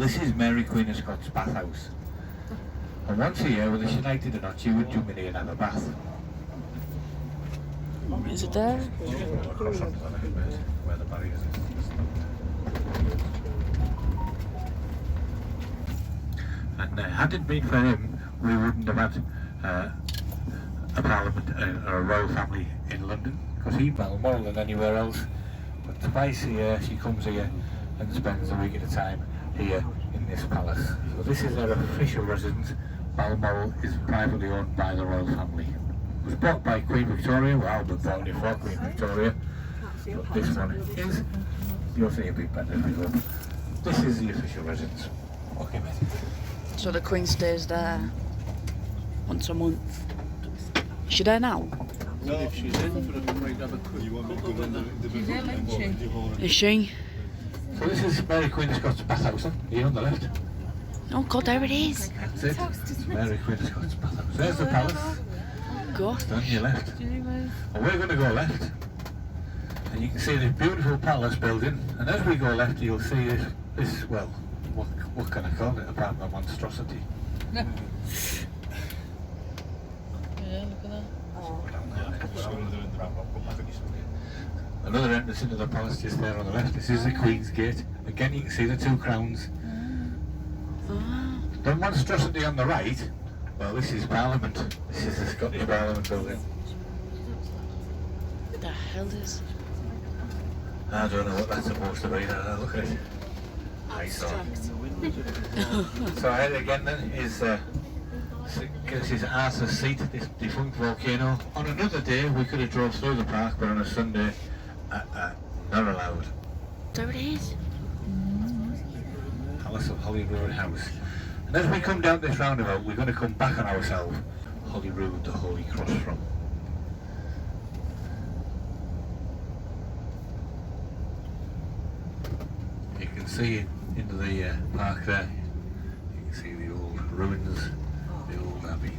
this is Mary Queen of Scots bathhouse. And once a year, whether she liked it or not, she would jump in here and have a bath. Is it there? Across onto the left where the barriers is. And had it been for him, we wouldn't have had a parliament or a royal family in London, because he's Balmoral than anywhere else. But twice a year she comes here and spends a week at a time here in this palace. So this is their official residence. Balmoral is privately owned by the royal family. It was bought by Queen Victoria, well, Albert bought it for Queen Victoria. But this one is, you'll see a bit better if you look. This is the official residence. Okay, mate. So the Queen stays there once a month. Is she there now? No, if she's in for a might have a couple with her. Is she? So this is Mary Queen of Scots bathhouse, here on the left. Oh God, there it is. That's it. Mary Queen of Scots bathhouse. There's the palace. God. On your left. And we're going to go left. And you can see this beautiful palace building. And as we go left, you'll see this well, what can I call it apart from a monstrosity? Yeah, look at that. Another entrance into the palace just there on the left. This is the Queen's Gate. Again, you can see the two crowns. The monstrosity on the right, well, this is Parliament. This is the Scottish Parliament building. What the hell is? I don't know what that's supposed to be. Look at it. I saw. So ahead again then is this is Arthur's Seat, this defunct volcano. On another day we could have drove through the park, but on a Sunday, not allowed. There it is. Palace of Holyrood House. And as we come down this roundabout, we're going to come back on ourselves. Holyrood, the Holy Cross from. You can see into the park there. You can see the old ruins, the old abbey.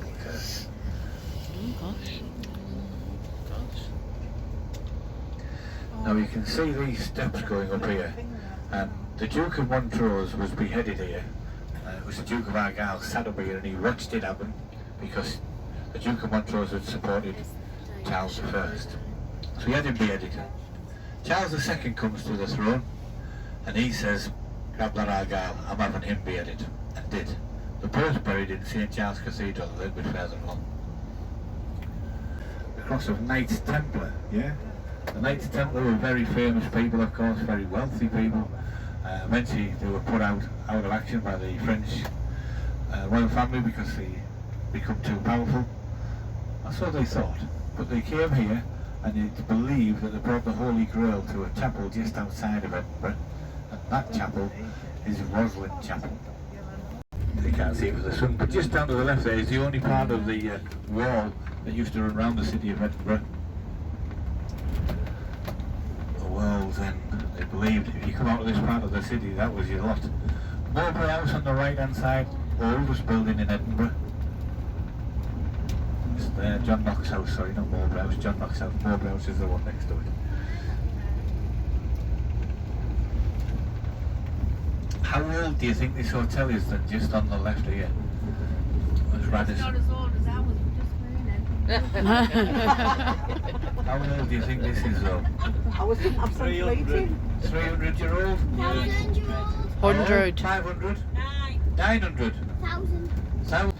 Oh gosh. Now you can see these steps going up here, and the Duke of Montrose was beheaded here. It was the Duke of Argyll sat up here and he watched it happen because the Duke of Montrose had supported Charles I. So he had him beheaded. Charles II comes to the throne and he says, Grabler Argyll, I'm having him beheaded, and did. They're both buried in St. Giles Cathedral a little bit further along. The cross of Knights Templar, yeah? The Knights Templar were very famous people, of course, very wealthy people. Eventually they were put out of action by the French royal family because they become too powerful. That's what they thought. But they came here and it's believed that they brought the Holy Grail to a chapel just outside of Edinburgh. And that chapel is Roswell Chapel. You can't see it with the sun, but just down to the left there is the only part of the wall that used to run around the city of Edinburgh. Well then, they believed if you come out of this part of the city, that was your lot. Mowbray House on the right hand side, oldest building in Edinburgh. It's there, John Knox's house, sorry, not Mowbray House, John Knox's house. Mowbray House is the one next to it. How old do you think this hotel is then, just on the left here? It's Radisson. Not as old as I was just How old do you think this is though? I'm 300. 300 year old? 100. 500? 900? 1,000.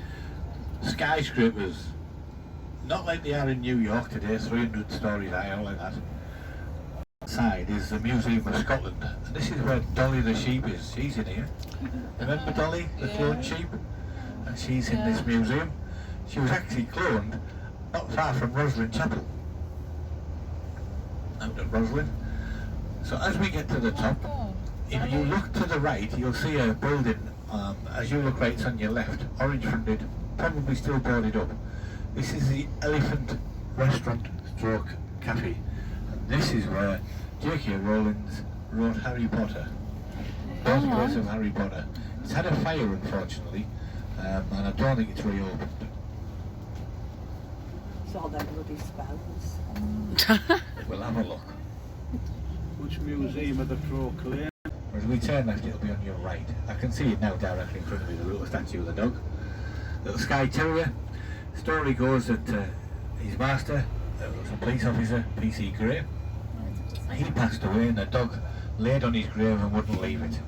Skyscrapers. Not like they are in New York today, 300 stories high, all like that. Side is the Museum of Scotland. And this is where Dolly the sheep is. She's in here. Remember Dolly, the cloned sheep? And she's in this museum. She was actually cloned not far from Roswell Chapel. Out at Roswell. So as we get to the top, if you look to the right, you'll see a building. As you look right, it's on your left, orange fronted, probably still boarded up. This is the Elephant Restaurant Stroke Cafe. And this is where J.K. Rowling wrote Harry Potter. Birthplace of Harry Potter. It's had a fire, unfortunately, and I don't think it's reopened. It's all them bloody spells. We'll have a look. Which museum of the proclaim? As we turn left, it'll be on your right. I can see it now directly in front of me, the little statue of the dog. Little Skye Terrier. Story goes that his master was a police officer, P.C. Gray. He passed away and the dog laid on his grave and wouldn't leave it.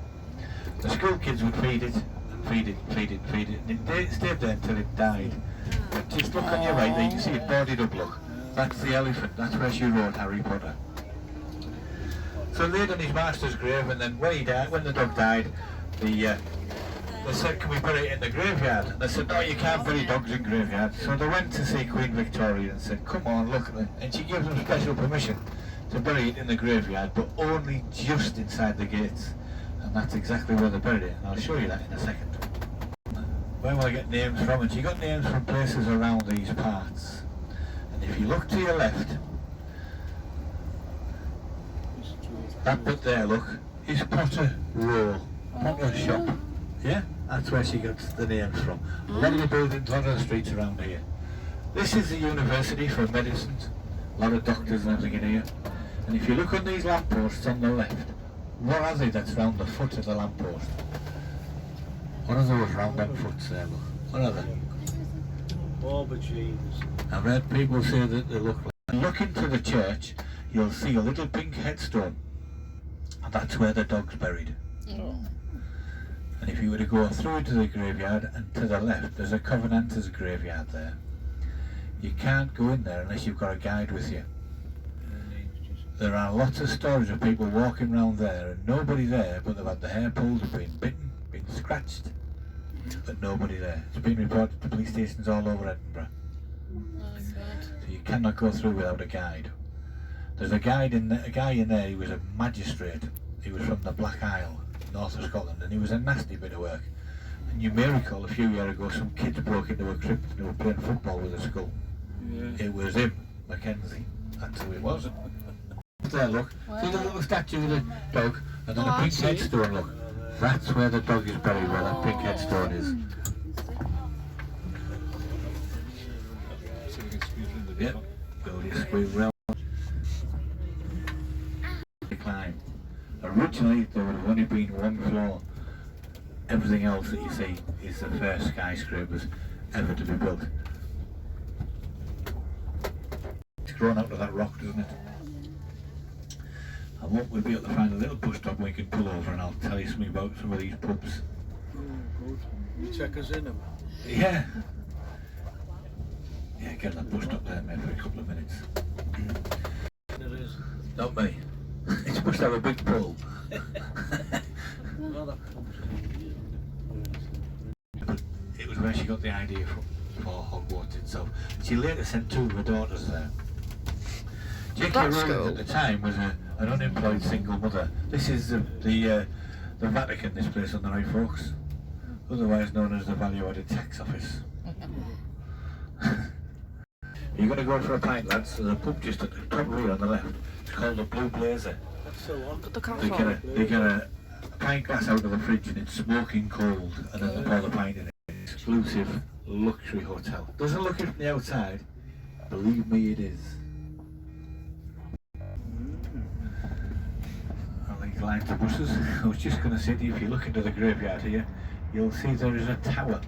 The school kids would feed it, and feed it, feed it, feed it, and it stayed there until it died. But just look on your right there, you can see it boarded up, look. That's the elephant, that's where she wrote Harry Potter. So laid on his master's grave, and then when he died, when the dog died, they said, can we bury it in the graveyard? And they said, no, you can't bury dogs in graveyards. So they went to see Queen Victoria and said, come on, look at it. And she gave them special permission to bury it in the graveyard, but only just inside the gates. And that's exactly where they buried it, and I'll show you that in a second. Where will I get names from? And she got names from places around these parts. And if you look to your left, that bit there, look, is Potter Row, Potter Shop. Yeah, that's where she got the names from. A lot of the buildings, a lot of the streets around here. This is the university for medicines, a lot of doctors and everything in here. And if you look on these lampposts on the left, what are they that's round the foot of the lamppost? What are those round them foots there, look? What are they? Aubergines. I've heard people say that they look like... Look into the church, you'll see a little pink headstone. And that's where the dog's buried. Oh. And if you were to go through to the graveyard and to the left, there's a Covenanters graveyard there. You can't go in there unless you've got a guide with you. There are lots of stories of people walking around there and nobody there, but they've had the hair pulled, have been bitten, been scratched, but nobody there. It's been reported to police stations all over Edinburgh. So you cannot go through without a guide. There's a guy in there, he was a magistrate. He was from the Black Isle, north of Scotland, and he was a nasty bit of work. And you may recall a few years ago some kids broke into a crypt and they were playing football with a skull. Yeah. It was him, Mackenzie. That's who it was. There, look. Wow. See the little statue of the dog and then a pink headstone, look. That's where the dog is buried, where that pink headstone is. Yep. Go just squeeze round. Climb. Originally there would have only been one floor. Everything else that you see is the first skyscrapers ever to be built. It's grown out of that rock, doesn't it? I hope we'll be able to find a little bus stop where we can pull over and I'll tell you something about some of these pubs. Good. You check us in them? Yeah. Yeah, get that bus stop there, mate, for a couple of minutes. It is. Not me. It must have a big pull. But it was where she got the idea for Hogwarts itself. She later sent two of her daughters there. J.K. Rowling at the time was an unemployed single mother. This is the Vatican, this place on the right, folks. Otherwise known as the Value-Added Tax Office. You're going to go for a pint, lads. There's a pub just at the top here on the left. It's called the Blue Blazer. That's so on. They get a pint glass out of the fridge and it's smoking cold, and then they pour the pint in it. Exclusive luxury hotel. Doesn't look it from the outside. Believe me, it is. Line to buses. I was just going to say to you, if you look into the graveyard here, you'll see there is a tower.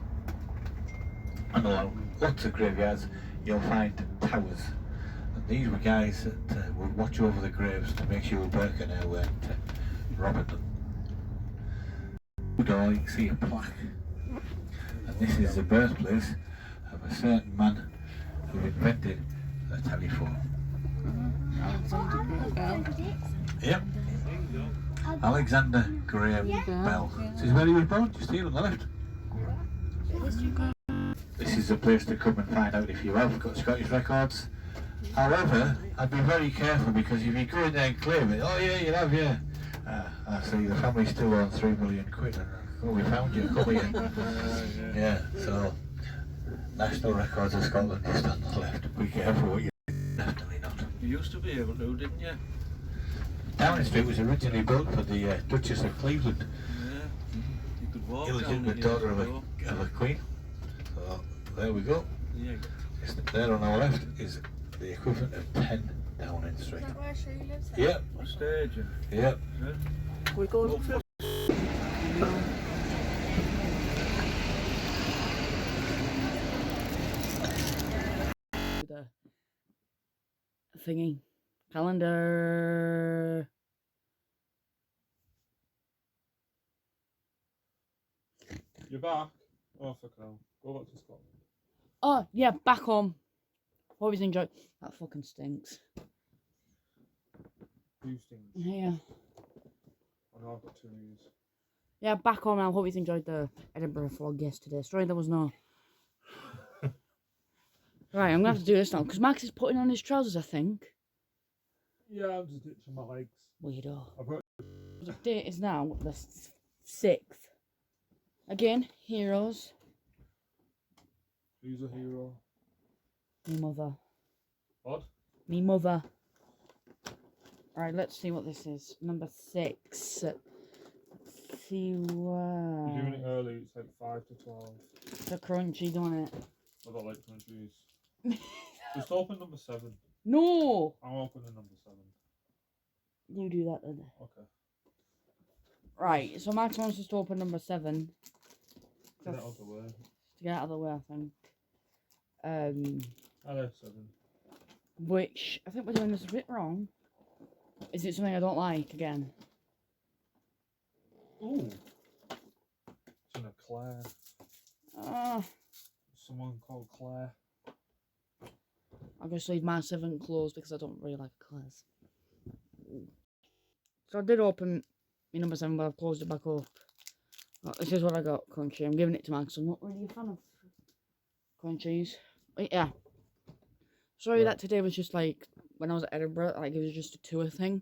And along lots of graveyards, you'll find towers. And these were guys that would watch over the graves to make sure Birkenau weren't robbing them. Door, you can see a plaque. And this is the birthplace of a certain man who invented the telephone. Yep. Alexander Graham Bell. This is where he was born, just here on the left. This is the place to come and find out if you have got Scottish records. However, I'd be very careful because if you go in there and claim it, oh yeah, you have, yeah. I see the family still on £3 million. Oh, we found you, come here. Yeah, so National Records of Scotland just on the left. Be careful what you do. Definitely not. You used to be able to, didn't you? Downing Street was originally built for the Duchess of Cleveland. Yeah, you could walk illegitimate daughter of a queen. So there we go. Yeah. Just there on our left is the equivalent of 10 Downing Street. Is that where she lives? Yep. Stage. Yep. We go The thingy. Calendar. You're back? Oh, fuck hell. Go back to Scotland. Oh, yeah, back home. Always enjoy. That fucking stinks. Who stings? Yeah. I know I've got 2 ears. Yeah, back home. I hope you enjoyed the Edinburgh vlog yesterday. Sorry there was no. Right, I'm gonna have to do this now because Max is putting on his trousers, I think. Yeah, I'm just itching my legs. Weirdo. I've got... The date is now the 6th. Again, heroes. Who's a hero? Me mother. What? Me mother. Alright, let's see what this is. Number 6. Let's see what. You're doing it early, it's like 5 to 12. The crunchy, don't it? I don't like crunchies. Just open number 7. No! I'm opening number 7. You do that then. Okay. Right, so Max wants us to open number 7. Get it out of the way. To get out of the way, I think. I like 7. Which, I think we're doing this a bit wrong. Is it something I don't like, again? Ooh. It's in a Claire. Someone called Claire. I'll just leave my 7 closed because I don't really like Claire's. So I did open my number 7, but I've closed it back up. Oh, this is what I got, crunchy. I'm giving it to Max. I'm not really a fan of crunchies. But yeah. Sorry that today was just like, when I was at Edinburgh, like it was just a tour thing.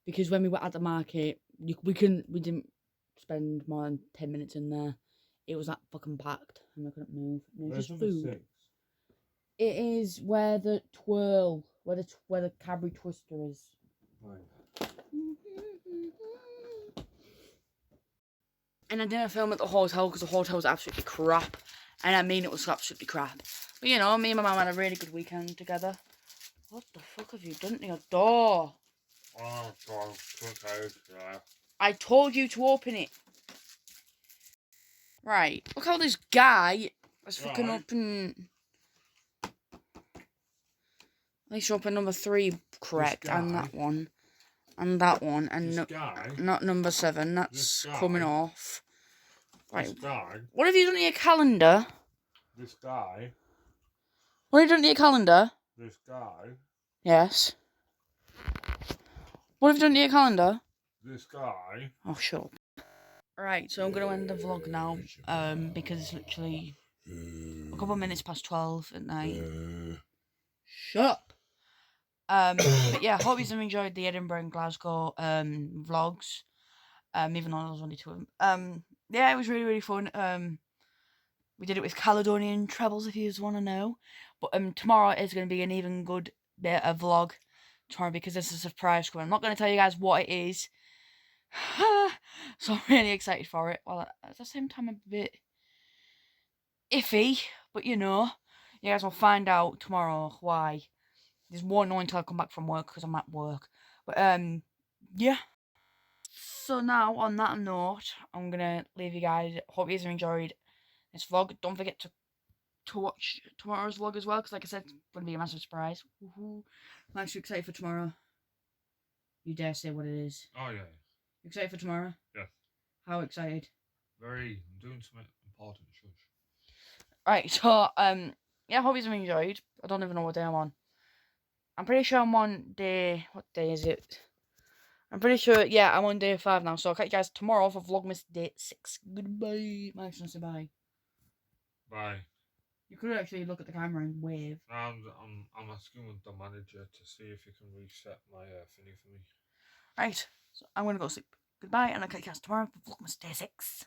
Because when we were at the market, we didn't spend more than 10 minutes in there. It was that fucking packed and I couldn't move. And it was just food. 6? It is where the twirl, where the Cadbury Twister is. Right. And I didn't film at the hotel because the hotel was absolutely crap. And I mean it was absolutely crap. But you know, me and my mum had a really good weekend together. What the fuck have you done to your door? Oh, God. Too tired. Yeah. I told you to open it. Right, look how this guy has fucking Right. opened. At least open number 3 correct, and guy- that one. And that one, and This no, guy... not number 7, that's This guy- coming off. Right, This guy... what have you done to your calendar? This guy... What have you done to your calendar? This guy... Yes. What have you done to your calendar? This guy... Oh, shut up. Right, so I'm going to end the vlog now, because it's literally a couple of minutes past 12 at night. Shut up. But yeah, hope you've enjoyed the Edinburgh and Glasgow vlogs. Even though there was only 2 of them. Yeah, it was really, really fun. We did it with Caledonian trebles, if you just want to know. But tomorrow is going to be an even good bit of vlog tomorrow because there's a surprise coming. I'm not going to tell you guys what it is. So I'm really excited for it. Well, at the same time, I'm a bit iffy. But you know, you guys will find out tomorrow why. There's won't know until I come back from work because I'm at work. But yeah. So now on that note, I'm gonna leave you guys. Hope you guys have enjoyed this vlog. Don't forget to watch tomorrow's vlog as well, because like I said, it's gonna be a massive surprise. Woohoo! I'm actually excited for tomorrow. You dare say what it is? Oh, yeah. You excited for tomorrow? Yeah. How excited? Very... I'm doing something important. Shush. Right, so yeah, hope you've enjoyed. I don't even know what day I'm on. I'm pretty sure I'm on day... What day is it? I'm pretty sure, yeah, I'm on day 5 now. So I'll catch you guys tomorrow for Vlogmas day 6. Goodbye. Max, say bye. Bye. You could actually look at the camera and wave. I'm asking the manager to see if he can reset my thingy for me. Right, so I'm going to go sleep. Goodbye, and I'll catch you guys tomorrow for Vlogmas day 6.